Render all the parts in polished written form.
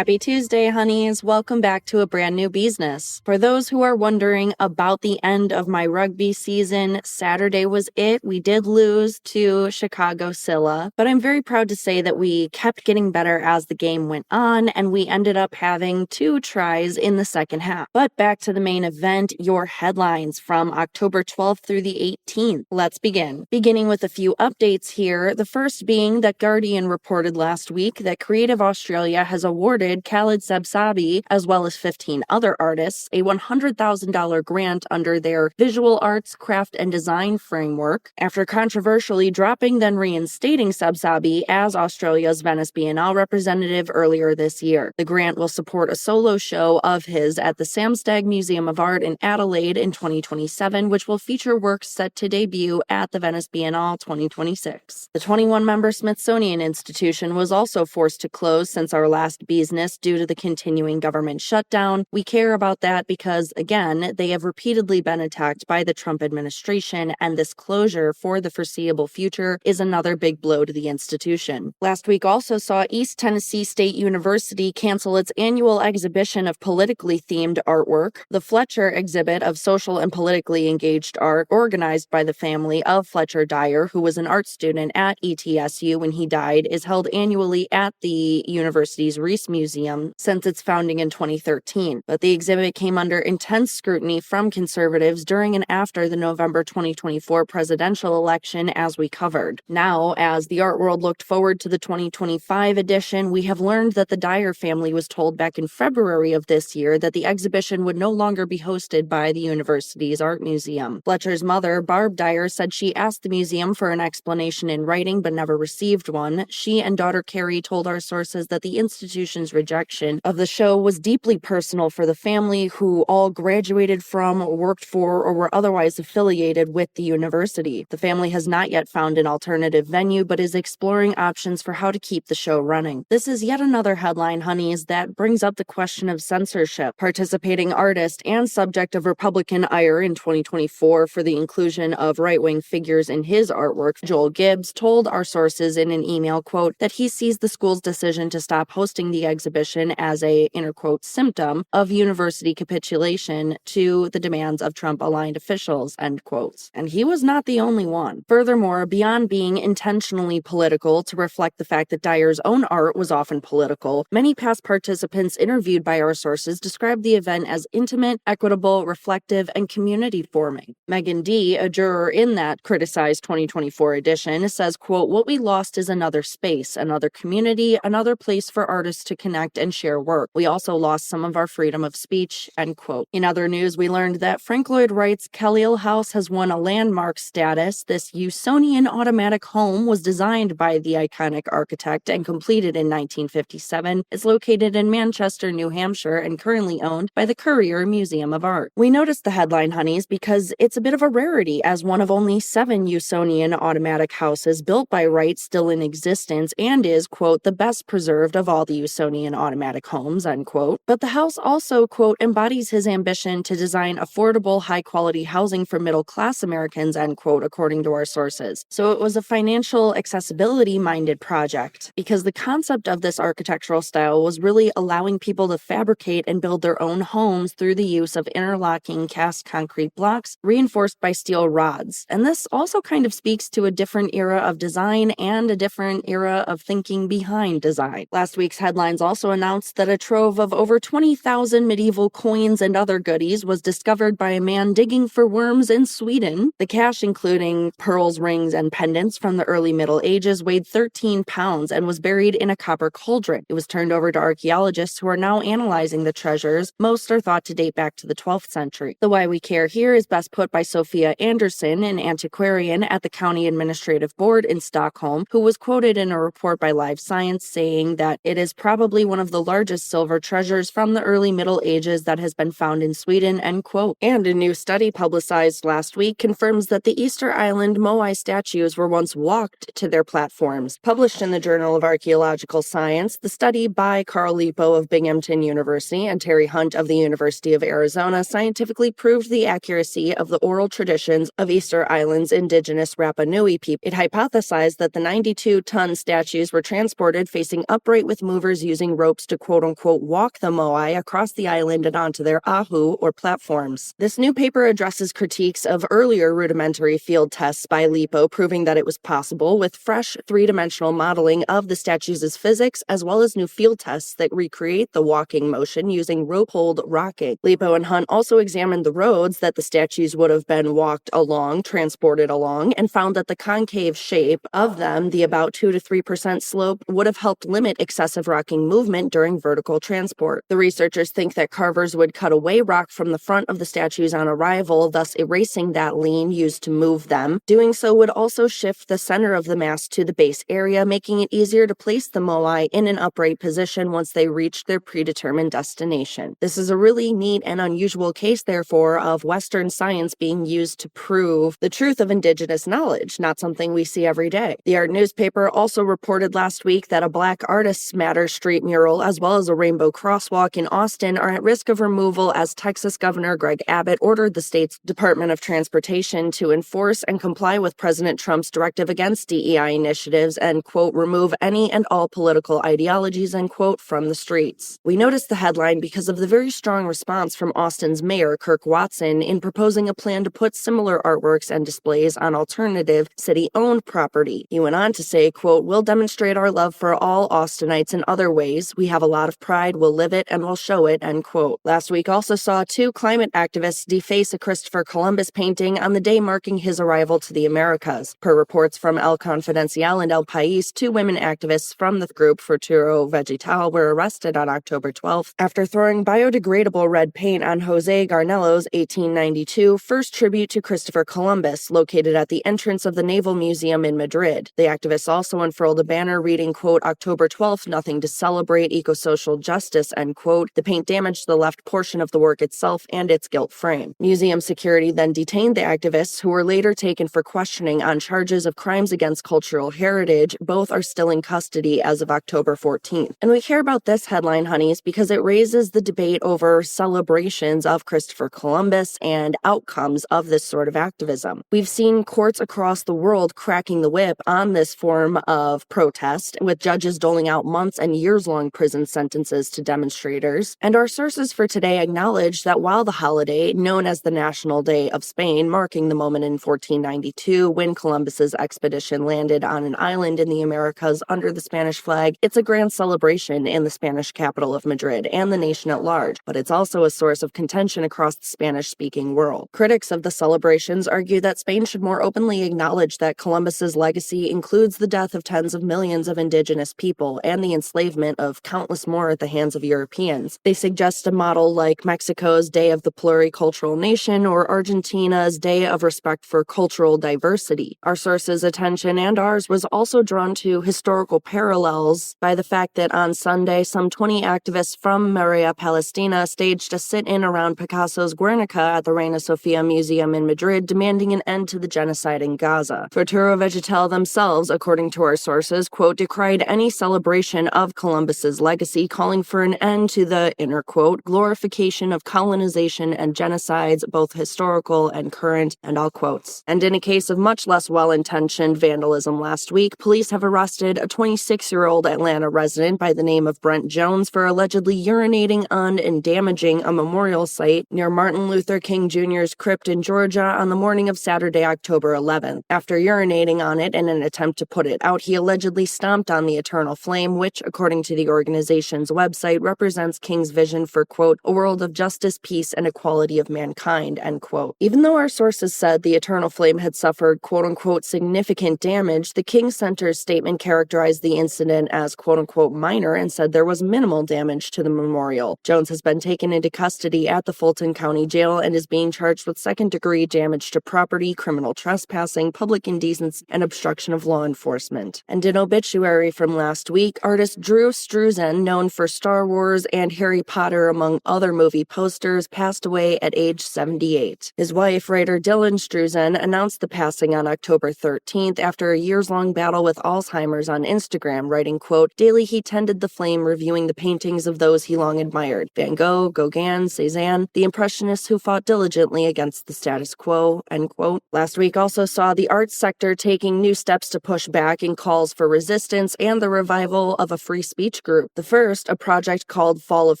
Happy Tuesday, honeys. Welcome back to a brand new Beesness. For those who are wondering about the end of my rugby season, Saturday was it. We did lose to Chicago Scylla, but I'm very proud to say that we kept getting better as the game went on, and we ended up having 2 tries in the second half. But back to the main event, your headlines from October 12th through the 18th. Let's begin. Beginning with a few updates here, the first being that Guardian reported last week that Creative Australia has awarded Khaled Sabsabi, as well as 15 other artists, a $100,000 grant under their Visual Arts, Craft and Design framework, after controversially dropping then reinstating Sabsabi as Australia's Venice Biennale representative earlier this year. The grant will support a solo show of his at the Samstag Museum of Art in Adelaide in 2027, which will feature works set to debut at the Venice Biennale 2026. The 21-member Smithsonian Institution was also forced to close since our last Beesness due to the continuing government shutdown. We care about that because, again, they have repeatedly been attacked by the Trump administration, and this closure for the foreseeable future is another big blow to the institution. Last week also saw East Tennessee State University cancel its annual exhibition of politically themed artwork. The Fletcher exhibit of social and politically engaged art, organized by the family of Fletcher Dyer, who was an art student at ETSU when he died, is held annually at the university's Reese Museum since its founding in 2013, but the exhibit came under intense scrutiny from conservatives during and after the November 2024 presidential election, as we covered. Now, as the art world looked forward to the 2025 edition, we have learned that the Dyer family was told back in February of this year that the exhibition would no longer be hosted by the university's art museum. Fletcher's mother, Barb Dyer, said she asked the museum for an explanation in writing but never received one. She and daughter Carrie told our sources that the institution's rejection of the show was deeply personal for the family, who all graduated from, worked for, or were otherwise affiliated with the university. The family has not yet found an alternative venue, but is exploring options for how to keep the show running. This is yet another headline, honeys, that brings up the question of censorship. Participating artist and subject of Republican ire in 2024 for the inclusion of right-wing figures in his artwork, Joel Gibbs told our sources in an email, quote, that he sees the school's decision to stop hosting the exhibition as a, inner quote, symptom of university capitulation to the demands of Trump-aligned officials, end quotes. And he was not the only one. Furthermore, beyond being intentionally political to reflect the fact that Dyer's own art was often political, many past participants interviewed by our sources described the event as intimate, equitable, reflective, and community-forming. Megan D., a juror in that criticized 2024 edition, says, quote, what we lost is another space, another community, another place for artists to connect and share work. We also lost some of our freedom of speech, end quote. In other news, we learned that Frank Lloyd Wright's Khalil House has won a landmark status. This Usonian automatic home was designed by the iconic architect and completed in 1957. It's located in Manchester, New Hampshire, and currently owned by the Currier Museum of Art. We noticed the headline, honeys, because it's a bit of a rarity, as one of only 7 Usonian automatic houses built by Wright still in existence, and is, quote, the best preserved of all the Usonian automatic homes, unquote. But the house also, quote, embodies his ambition to design affordable, high-quality housing for middle-class Americans, end quote, according to our sources. So it was a financial accessibility-minded project, because the concept of this architectural style was really allowing people to fabricate and build their own homes through the use of interlocking cast concrete blocks reinforced by steel rods. And this also kind of speaks to a different era of design and a different era of thinking behind design. Last week's headlines also announced that a trove of over 20,000 medieval coins and other goodies was discovered by a man digging for worms in Sweden. The cash, including pearls, rings, and pendants from the early Middle Ages, weighed 13 pounds and was buried in a copper cauldron. It was turned over to archaeologists who are now analyzing the treasures. Most are thought to date back to the 12th century. The why we care here is best put by Sophia Anderson, an antiquarian at the County Administrative Board in Stockholm, who was quoted in a report by Live Science saying that it is probably one of the largest silver treasures from the early Middle Ages that has been found in Sweden, end quote. And a new study publicized last week confirms that the Easter Island Moai statues were once walked to their platforms. Published in the Journal of Archaeological Science, the study by Carl Lipo of Binghamton University and Terry Hunt of the University of Arizona scientifically proved the accuracy of the oral traditions of Easter Island's indigenous Rapa Nui people. It hypothesized that the 92-ton statues were transported facing upright with movers using using ropes to quote-unquote walk the moai across the island and onto their ahu, or platforms. This new paper addresses critiques of earlier rudimentary field tests by Lipo, proving that it was possible with fresh three-dimensional modeling of the statues' physics, as well as new field tests that recreate the walking motion using rope-hold rocking. Lipo and Hunt also examined the roads that the statues would have been walked along, transported along, and found that the concave shape of them, the about 2 to 3% slope, would have helped limit excessive rocking movement during vertical transport. The researchers think that carvers would cut away rock from the front of the statues on arrival, thus erasing that lean used to move them. Doing so would also shift the center of the mass to the base area, making it easier to place the moai in an upright position once they reached their predetermined destination. This is a really neat and unusual case, therefore, of Western science being used to prove the truth of indigenous knowledge, not something we see every day. The art newspaper also reported last week that a Black Artists Matter street mural, as well as a rainbow crosswalk in Austin, are at risk of removal as Texas Governor Greg Abbott ordered the state's Department of Transportation to enforce and comply with President Trump's directive against DEI initiatives and, quote, remove any and all political ideologies, end quote, from the streets. We noticed the headline because of the very strong response from Austin's mayor, Kirk Watson, in proposing a plan to put similar artworks and displays on alternative city-owned property. He went on to say, quote, we'll demonstrate our love for all Austinites in other ways. We have a lot of pride, we'll live it, and we'll show it, end quote. Last week also saw two climate activists deface a Christopher Columbus painting on the day marking his arrival to the Americas. Per reports from El Confidencial and El País, two women activists from the group Futuro Vegetal were arrested on October 12th after throwing biodegradable red paint on Jose Garnelo's 1892 first tribute to Christopher Columbus, located at the entrance of the Naval Museum in Madrid. The activists also unfurled a banner reading, quote, October 12th, nothing to celebrate, eco-social justice, end quote. The paint damaged the left portion of the work itself and its gilt frame. Museum security then detained the activists, who were later taken for questioning on charges of crimes against cultural heritage. Both are still in custody as of October 14th. And we care about this headline, honeys, because it raises the debate over celebrations of Christopher Columbus and outcomes of this sort of activism. We've seen courts across the world cracking the whip on this form of protest, with judges doling out months and years-long prison sentences to demonstrators. And our sources for today acknowledge that while the holiday, known as the National Day of Spain, marking the moment in 1492 when Columbus's expedition landed on an island in the Americas under the Spanish flag, it's a grand celebration in the Spanish capital of Madrid and the nation at large, but it's also a source of contention across the Spanish-speaking world. Critics of the celebrations argue that Spain should more openly acknowledge that Columbus's legacy includes the death of tens of millions of indigenous people and the enslavement of countless more at the hands of Europeans. They suggest a model like Mexico's Day of the Pluricultural Nation or Argentina's Day of Respect for Cultural Diversity. Our sources' attention and ours was also drawn to historical parallels by the fact that on Sunday, some 20 activists from Maria Palestina staged a sit-in around Picasso's Guernica at the Reina Sofia Museum in Madrid, demanding an end to the genocide in Gaza. Futuro Vegetal themselves, according to our sources, quote, decried any celebration of Columbus's legacy, calling for an end to the, inner quote, glorification of colonization and genocides, both historical and current, and all quotes. And in a case of much less well-intentioned vandalism last week, police have arrested a 26-year-old Atlanta resident by the name of Brent Jones for allegedly urinating on and damaging a memorial site near Martin Luther King Jr.'s crypt in Georgia on the morning of Saturday, October 11th. After urinating on it in an attempt to put it out, he allegedly stomped on the eternal flame, which, according to the organization's website, represents King's vision for, quote, a world of justice, peace, and equality of mankind, end quote. Even though our sources said the eternal flame had suffered, quote unquote, significant damage, the King Center's statement characterized the incident as, quote unquote, minor and said there was minimal damage to the memorial. Jones has been taken into custody at the Fulton County Jail and is being charged with second-degree damage to property, criminal trespassing, public indecency, and obstruction of law enforcement. And an obituary from last week, artist Drew Struzan, known for Star Wars and Harry Potter among other movie posters, passed away at age 78. His wife, writer Dylan Struzan, announced the passing on October 13th after a years-long battle with Alzheimer's on Instagram, writing, quote, daily he tended the flame, reviewing the paintings of those he long admired, Van Gogh, Gauguin, Cézanne, the Impressionists who fought diligently against the status quo, end quote. Last week also saw the arts sector taking new steps to push back in calls for resistance and the revival of a free speech speech group. The first, a project called Fall of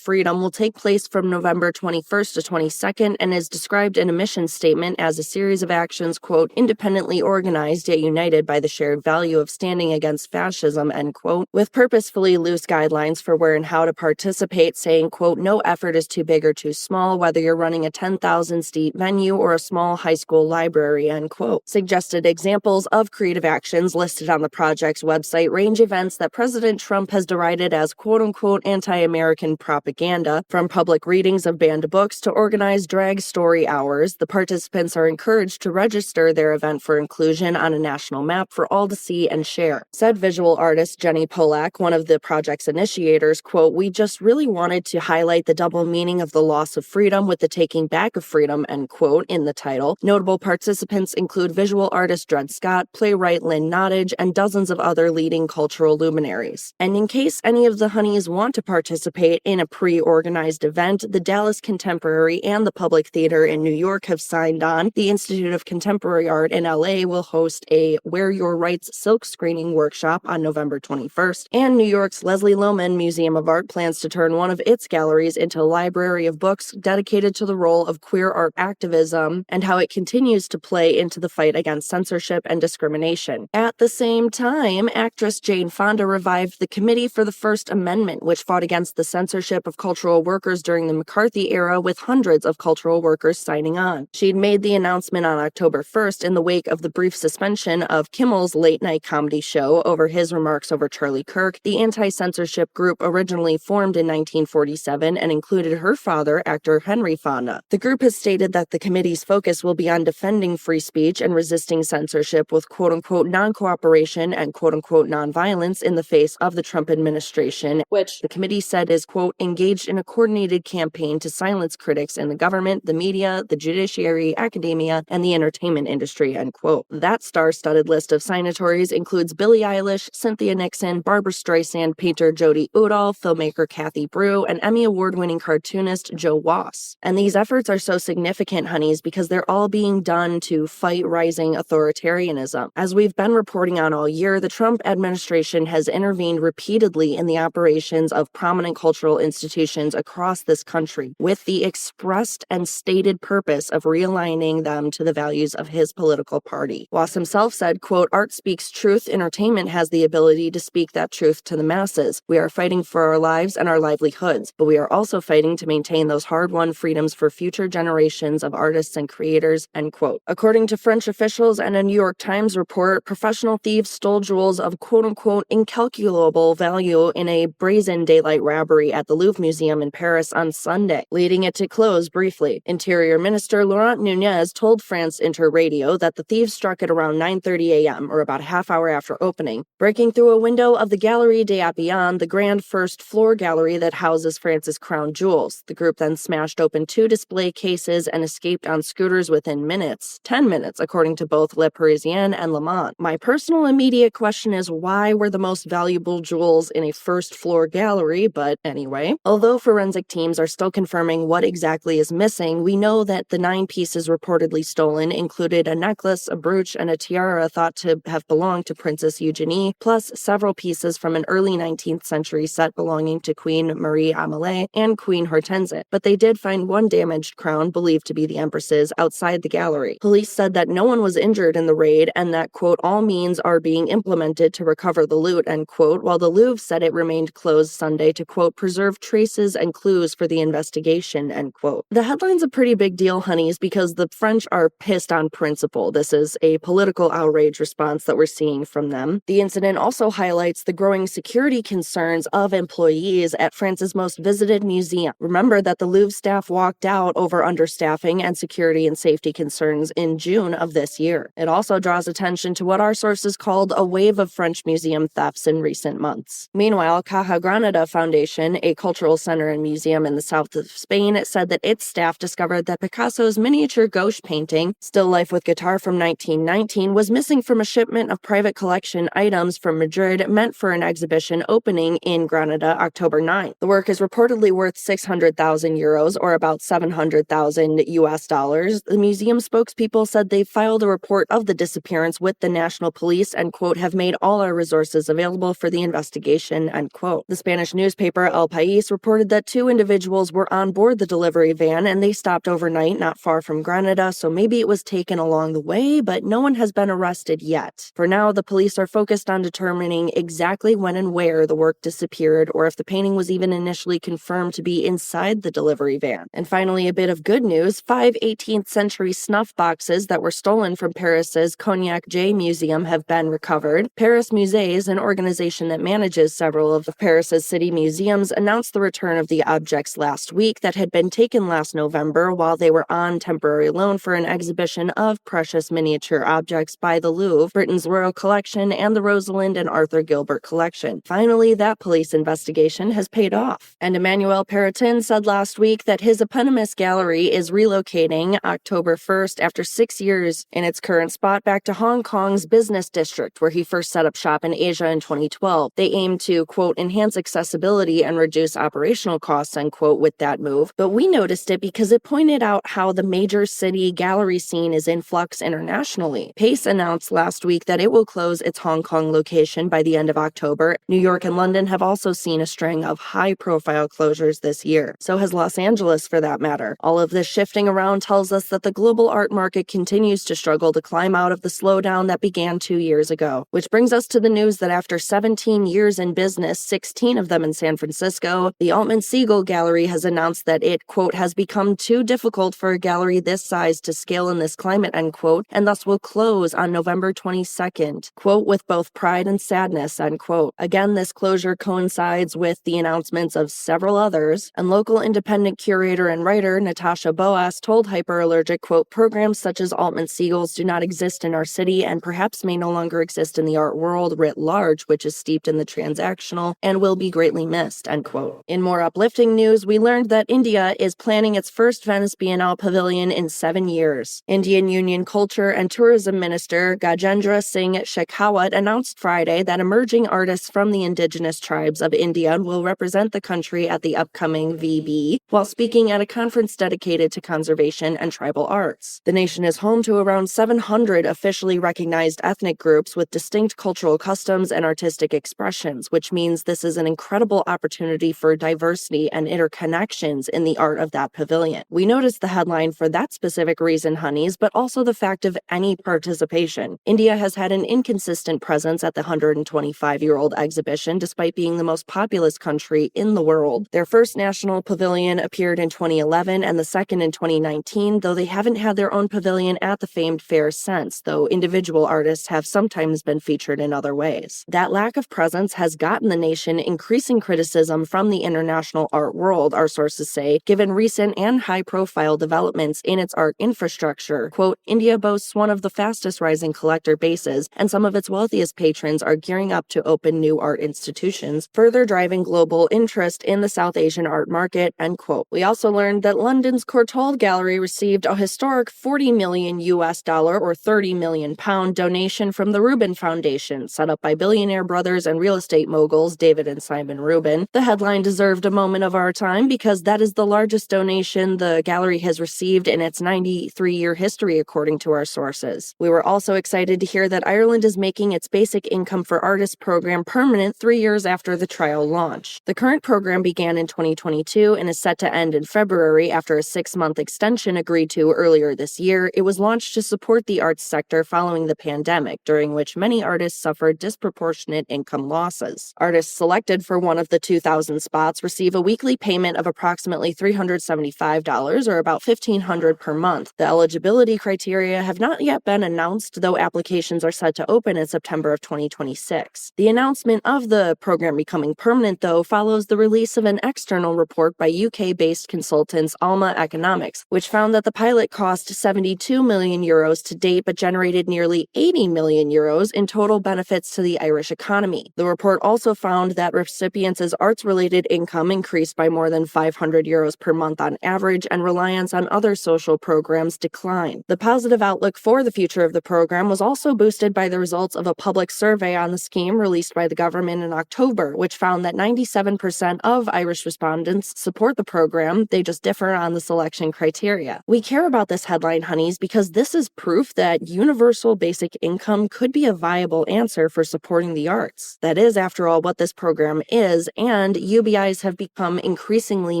Freedom, will take place from November 21st to 22nd and is described in a mission statement as a series of actions, quote, independently organized yet united by the shared value of standing against fascism, end quote, with purposefully loose guidelines for where and how to participate, saying, quote, no effort is too big or too small, whether you're running a 10,000-seat venue or a small high school library, end quote. Suggested examples of creative actions listed on the project's website range events that President Trump has derided as quote-unquote anti-American propaganda, from public readings of banned books to organized drag story hours. The participants are encouraged to register their event for inclusion on a national map for all to see and share. Said visual artist Jenny Polak, one of the project's initiators, quote, we just really wanted to highlight the double meaning of the loss of freedom with the taking back of freedom, end quote, in the title. Notable participants include visual artist Dred Scott, playwright Lynn Nottage, and dozens of other leading cultural luminaries. And in case any of the honeys want to participate in a pre-organized event, the Dallas Contemporary and the Public Theater in New York have signed on. The Institute of Contemporary Art in LA will host a Wear Your Rights silk screening workshop on November 21st, and New York's Leslie Lohman Museum of Art plans to turn one of its galleries into a library of books dedicated to the role of queer art activism and how it continues to play into the fight against censorship and discrimination. At the same time, actress Jane Fonda revived the Committee for the First Amendment, which fought against the censorship of cultural workers during the McCarthy era, with hundreds of cultural workers signing on. She'd made the announcement on October 1st in the wake of the brief suspension of Kimmel's late-night comedy show over his remarks over Charlie Kirk. The anti-censorship group originally formed in 1947 and included her father, actor Henry Fonda. The group has stated that the committee's focus will be on defending free speech and resisting censorship with quote-unquote non-cooperation and quote-unquote non-violence in the face of the Trump administration, which the committee said is, quote, engaged in a coordinated campaign to silence critics in the government, the media, the judiciary, academia, and the entertainment industry, end quote. That star-studded list of signatories includes Billie Eilish, Cynthia Nixon, Barbra Streisand, painter Jodi Udall, filmmaker Kathy Brew, and Emmy Award-winning cartoonist Joe Wass. And these efforts are so significant, honeys, because they're all being done to fight rising authoritarianism. As we've been reporting on all year, the Trump administration has intervened repeatedly in the operations of prominent cultural institutions across this country, with the expressed and stated purpose of realigning them to the values of his political party. Wass himself said, quote, art speaks truth, entertainment has the ability to speak that truth to the masses. We are fighting for our lives and our livelihoods, but we are also fighting to maintain those hard-won freedoms for future generations of artists and creators, end quote. According to French officials and a New York Times report, professional thieves stole jewels of quote-unquote incalculable value in a brazen daylight robbery at the Louvre Museum in Paris on Sunday, leading it to close briefly. Interior Minister Laurent Nunez told France Inter Radio that the thieves struck at around 9:30 a.m., or about a half hour after opening, breaking through a window of the Galerie des Papillons, the grand first-floor gallery that houses France's crown jewels. The group then smashed open 2 display cases and escaped on scooters within minutes. 10 minutes, according to both Le Parisien and Le Monde. My personal immediate question is, why were the most valuable jewels in a first-floor gallery? But anyway, although forensic teams are still confirming what exactly is missing, we know that the 9 pieces reportedly stolen included a necklace, a brooch, and a tiara thought to have belonged to Princess Eugenie, plus several pieces from an early 19th century set belonging to Queen Marie Amelie and Queen Hortense. But they did find one damaged crown believed to be the Empress's outside the gallery. Police said that no one was injured in the raid and that, quote, all means are being implemented to recover the loot, end quote, while the Louvre said it remained closed Sunday to, quote, preserve traces and clues for the investigation, end quote. The headline's a pretty big deal, honeys, because the French are pissed on principle. This is a political outrage response that we're seeing from them. The incident also highlights the growing security concerns of employees at France's most visited museum. Remember that the Louvre staff walked out over understaffing and security and safety concerns in June of this year. It also draws attention to what our sources called a wave of French museum thefts in recent months. Meanwhile, Caja Granada Foundation, a cultural center and museum in the south of Spain, said that its staff discovered that Picasso's miniature gouache painting, Still Life with Guitar from 1919, was missing from a shipment of private collection items from Madrid meant for an exhibition opening in Granada October 9th. The work is reportedly worth 600,000 euros, or about 700,000 US dollars. The museum spokespeople said they filed a report of the disappearance with the national police and, quote, have made all our resources available for the investigation, location, end quote. The Spanish newspaper El País reported that 2 individuals were on board the delivery van and they stopped overnight not far from Granada, so maybe it was taken along the way, but no one has been arrested yet. For now, the police are focused on determining exactly when and where the work disappeared or if the painting was even initially confirmed to be inside the delivery van. And finally, a bit of good news, 5 18th century snuff boxes that were stolen from Paris's Cognac J Museum have been recovered. Paris Musées, an organization that manages several of Paris's city museums, announced the return of the objects last week that had been taken last November while they were on temporary loan for an exhibition of precious miniature objects by the Louvre, Britain's Royal Collection, and the Rosalind and Arthur Gilbert Collection. Finally, that police investigation has paid off. And Emmanuel Peritin said last week that his eponymous gallery is relocating October 1st after 6 years in its current spot back to Hong Kong's business district, where he first set up shop in Asia in 2012. They aim to, quote, enhance accessibility and reduce operational costs, end quote, with that move. But we noticed it because it pointed out how the major city gallery scene is in flux internationally. Pace announced last week that it will close its Hong Kong location by the end of October. New York and London have also seen a string of high-profile closures this year. So has Los Angeles, for that matter. All of this shifting around tells us that the global art market continues to struggle to climb out of the slowdown that began 2 years ago. Which brings us to the news that after 17 years in business, 16 of them in San Francisco, the Altman Siegel Gallery has announced that it, quote, has become too difficult for a gallery this size to scale in this climate, end quote, and thus will close on November 22nd, quote, with both pride and sadness, end quote. Again, this closure coincides with the announcements of several others, and local independent curator and writer Natasha Boas told Hyperallergic, quote, programs such as Altman Siegel's do not exist in our city and perhaps may no longer exist in the art world writ large, which is steeped in the transactional and will be greatly missed, end quote. In more uplifting news, we learned that India is planning its first Venice Biennale pavilion in 7 years. Indian Union Culture and Tourism Minister Gajendra Singh Shekhawat announced Friday that emerging artists from the indigenous tribes of India will represent the country at the upcoming VB, while speaking at a conference dedicated to conservation and tribal arts. The nation is home to around 700 officially recognized ethnic groups with distinct cultural customs and artistic expressions, which means this is an incredible opportunity for diversity and interconnections in the art of that pavilion. We noticed the headline for that specific reason, honeys, but also the fact of any participation. India has had an inconsistent presence at the 125-year-old exhibition, despite being the most populous country in the world. Their first national pavilion appeared in 2011 and the second in 2019, though they haven't had their own pavilion at the famed fair since, though individual artists have sometimes been featured in other ways. That lack of presence has gotten the nation increasing criticism from the international art world, our sources say, given recent and high-profile developments in its art infrastructure. Quote, India boasts one of the fastest rising collector bases, and some of its wealthiest patrons are gearing up to open new art institutions, further driving global interest in the South Asian art market, end quote. We also learned that London's Courtauld Gallery received a historic $40 million or 30 million pound donation from the Rubin Foundation, set up by billionaire brothers and real estate moguls David and Simon Rubin. The headline deserved a moment of our time because that is the largest donation the gallery has received in its 93-year history, according to our sources. We were also excited to hear that Ireland is making its basic income for artists program permanent 3 years after the trial launch. The current program began in 2022 and is set to end in February after a 6-month extension agreed to earlier this year. It was launched to support the arts sector following the pandemic, during which many artists suffered disproportionate income losses. Artists selected for one of the 2,000 spots receive a weekly payment of approximately $375 or about $1,500 per month. The eligibility criteria have not yet been announced, though applications are set to open in September of 2026. The announcement of the program becoming permanent, though, follows the release of an external report by UK-based consultants Alma Economics, which found that the pilot cost 72 million euros to date, but generated nearly 80 million euros in total benefits to the Irish economy. The report also found that recipients' arts-related income increased by more than 500 euros per month on average, and reliance on other social programs declined. The positive outlook for the future of the program was also boosted by the results of a public survey on the scheme released by the government in October, which found that 97% of Irish respondents support the program. They just differ on the selection criteria. We care about this headline, honeys, because this is proof that universal basic income could be a viable answer for supporting the arts. That is, after overall what this program is, and UBIs have become increasingly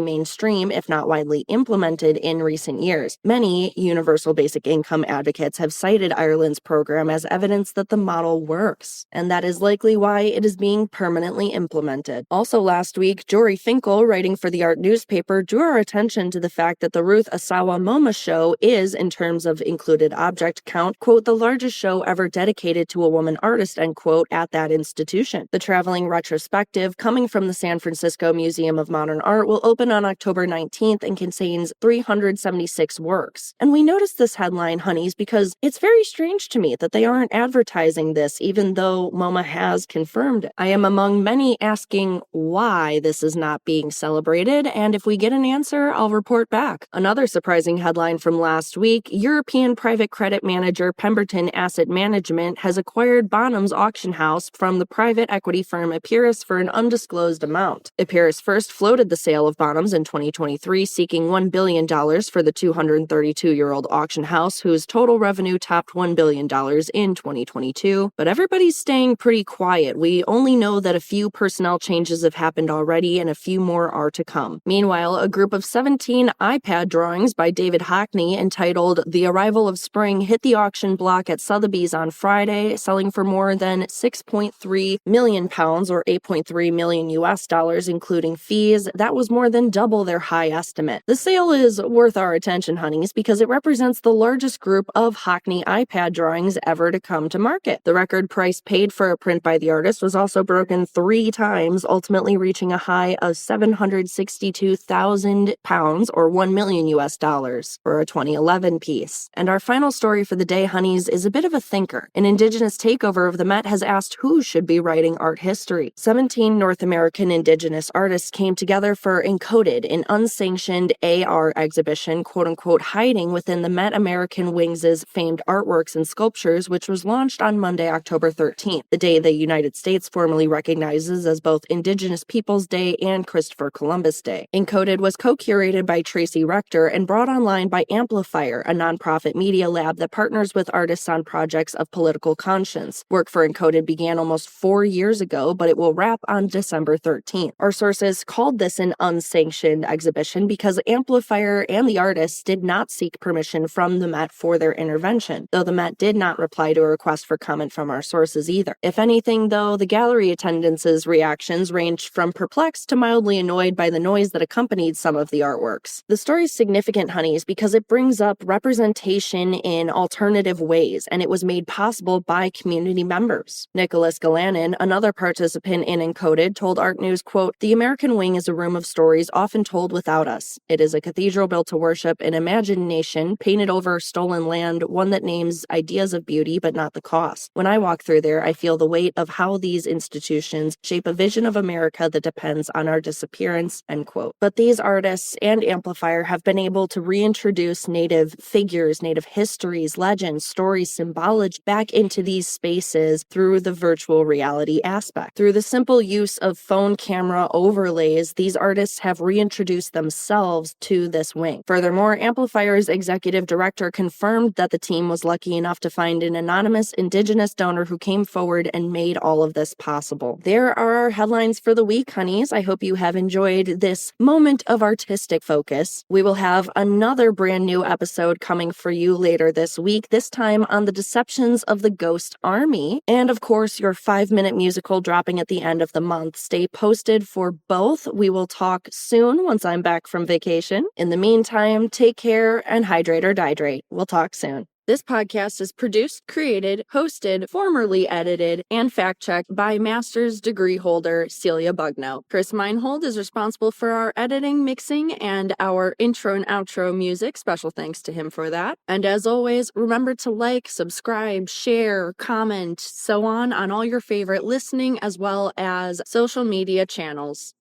mainstream, if not widely implemented, in recent years. Many universal basic income advocates have cited Ireland's program as evidence that the model works, and that is likely why it is being permanently implemented. Also last week, Jory Finkel, writing for the Art newspaper, drew our attention to the fact that the Ruth Asawa MoMA show is, in terms of included object count, quote, the largest show ever dedicated to a woman artist, end quote, at that institution. The traveling retrospective, coming from the San Francisco Museum of Modern Art, will open on October 19th and contains 376 works. And we noticed this headline, honeys, because it's very strange to me that they aren't advertising this, even though MoMA has confirmed it. I am among many asking why this is not being celebrated, and if we get an answer, I'll report back. Another surprising headline from last week, European private credit manager Pemberton Asset Management has acquired Bonham's auction house from the private equity firm Epirus for an undisclosed amount. Epirus first floated the sale of Bonham's in 2023, seeking $1 billion for the 232-year-old auction house, whose total revenue topped $1 billion in 2022. But everybody's staying pretty quiet. We only know that a few personnel changes have happened already and a few more are to come. Meanwhile, a group of 17 iPad drawings by David Hockney entitled The Arrival of Spring hit the auction block at Sotheby's on Friday, selling for more than £6.3 million or 8.3 million US dollars, including fees. That was more than double their high estimate. The sale is worth our attention, honeys, because it represents the largest group of Hockney iPad drawings ever to come to market. The record price paid for a print by the artist was also broken 3 times, ultimately reaching a high of £762,000 or 1 million US dollars for a 2011 piece. And our final story for the day, honeys, is a bit of a thinker. An Indigenous takeover of the Met has asked who should be writing art history. 17 North American Indigenous artists came together for Encoded, an unsanctioned AR exhibition, quote-unquote, hiding within the Met American Wings' famed artworks and sculptures, which was launched on Monday, October 13th, the day the United States formally recognizes as both Indigenous Peoples Day and Christopher Columbus Day. Encoded was co-curated by Tracy Rector and brought online by Amplifier, a nonprofit media lab that partners with artists on projects of political conscience. Work for Encoded began almost 4 years ago, but it will wrap on December 13th. Our sources called this an unsanctioned exhibition because Amplifier and the artists did not seek permission from the Met for their intervention, though the Met did not reply to a request for comment from our sources either. If anything, though, the gallery attendance's reactions ranged from perplexed to mildly annoyed by the noise that accompanied some of the artworks. The story's significant, honeys, because it brings up representation in alternative ways, and it was made possible by community members. Nicholas Galanin, another participant in Encoded, told Art News, quote, the American Wing is a room of stories often told without us. It is a cathedral built to worship an imagined nation, painted over stolen land, one that names ideas of beauty but not the cost. When I walk through there, I feel the weight of how these institutions shape a vision of America that depends on our disappearance, end quote. But these artists and Amplifier have been able to reintroduce Native figures, Native histories, legends, stories, symbology back into these spaces through the virtual reality aspect. Through the simple use of phone camera overlays, these artists have reintroduced themselves to this wing. Furthermore, Amplifier's executive director confirmed that the team was lucky enough to find an anonymous Indigenous donor who came forward and made all of this possible. There are our headlines for the week, honeys. I hope you have enjoyed this moment of artistic focus. We will have another brand new episode coming for you later this week, this time on the deceptions of the Ghost Army, and of course your 5-minute musical dropping at the end of the month. Stay posted for both. We will talk soon once I'm back from vacation. In the meantime, take care and hydrate or dihydrate. We'll talk soon. This podcast is produced, created, hosted, formerly edited, and fact-checked by master's degree holder Celia Bugno. Chris Meinhold is responsible for our editing, mixing, and our intro and outro music. Special thanks to him for that. And as always, remember to like, subscribe, share, comment, so on all your favorite listening as well as social media channels.